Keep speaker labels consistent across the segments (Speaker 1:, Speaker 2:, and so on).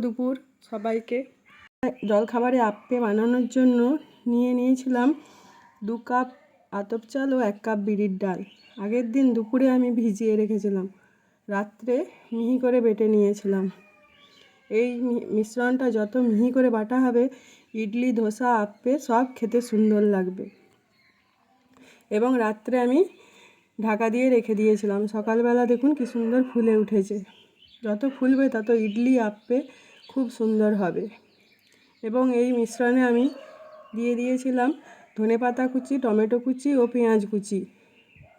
Speaker 1: দুপুর সবাইকে। জলখাবারে আপ্পে বানানোর জন্য নিয়েছিলাম 2 কাপ আতপ চাল ও 1 কাপ বিরির ডাল। আগের দিন দুপুরে আমি ভিজিয়ে রেখেছিলাম, রাত্রে মিহি করে বেটে নিয়েছিলাম। এই মিশ্রণটা যত মিহি করে বাটা হবে, ইডলি, ধোসা, আপ্পে সব খেতে সুন্দর লাগবে। এবং রাত্রে আমি ঢাকা দিয়ে রেখে দিয়েছিলাম। সকালবেলা দেখুন কি সুন্দর ফুলে উঠেছে। যত ফুলবে তত ইডলি, আপ্পে খুব সুন্দর হবে। এবং এই মিশ্রণে আমি দিয়ে দিয়েছিলাম ধনেপাতা কুচি, টমেটো কুচি ও পেঁয়াজ কুচি।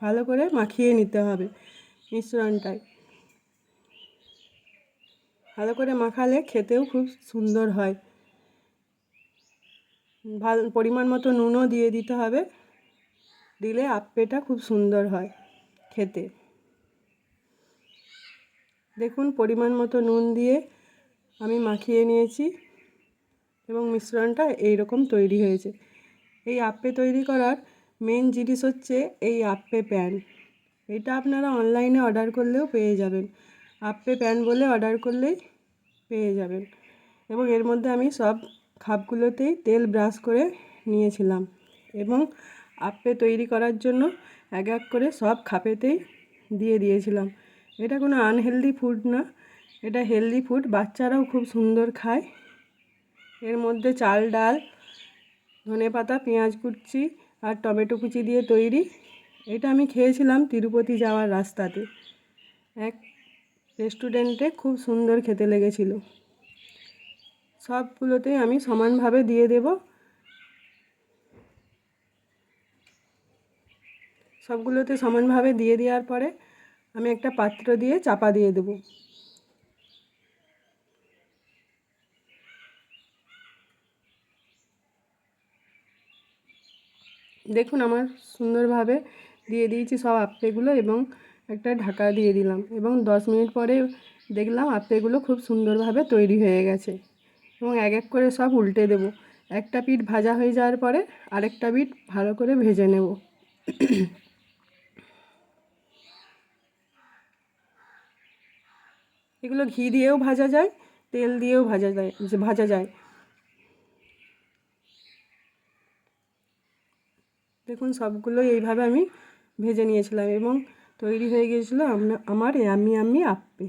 Speaker 1: ভালো করে মাখিয়ে নিতে হবে মিশ্রণটায়। ভালো করে মাখালে খেতেও খুব সুন্দর হয়। পরিমাণ মতো নুনও দিয়ে দিতে হবে, দিলে আপ্পেটা খুব সুন্দর হয় খেতে। দেখুন পরিমাণ মতো নুন দিয়ে আমি মাখিয়ে নিয়েছি এবং মিশ্রণটা এইরকম তৈরি হয়েছে। এই আপ্পে তৈরি করার মেন জিনিস হচ্ছে এই আপ্পে প্যান। এটা আপনারা অনলাইনে অর্ডার করলেও পেয়ে যাবেন। আপ্পে প্যান বলে অর্ডার করলেই পেয়ে যাবেন। এবং এর মধ্যে আমি সব খাপগুলোতেই তেল ব্রাশ করে নিয়েছিলাম এবং আপ্পে তৈরি করার জন্য এক এক করে সব খাপেতেই দিয়ে দিয়েছিলাম। এটা কোনো আনহেলদি ফুড না, এটা হেলদি ফুড। বাচ্চারাও খুব সুন্দর খায়। এর মধ্যে চাল, ডাল, ধনেপাতা, পেঁয়াজ কুচি আর টমেটো কুচি দিয়ে তৈরি। এটা আমি খেয়েছিলাম তিরুপতি যাওয়ার রাস্তাতে এক রেস্টুরেন্টে, খুব সুন্দর খেতে লেগেছিল। সবগুলোতেই আমি সমানভাবে দিয়ে দেব। সবগুলোতে সমানভাবে দিয়ে দেওয়ার পরে আমি একটা পাত্র দিয়ে চাপা দিয়ে দেব। দেখুন আমার সুন্দরভাবে দিয়ে দিয়েছি সব আপ্পেগুলো এবং একটা ঢাকা দিয়ে দিলাম এবং 10 মিনিট পরে দেখলাম আপ্পেগুলো খুব সুন্দরভাবে তৈরি হয়ে গেছে। এবং এক এক করে সব উল্টে দেব। একটা পিঠ ভাজা হয়ে যাওয়ার পরে আরেকটা পিঠ ভালো করে ভেজে নেব। এগুলো ঘি দিয়েও ভাজা যায়, তেল দিয়েও ভাজা যায়। দেখুন সবগুলো এইভাবে আমি ভেজে নিয়েছিলাম এবং তৈরি হয়ে গিয়েছিল আমার ইয়াম্মি আপ্পে।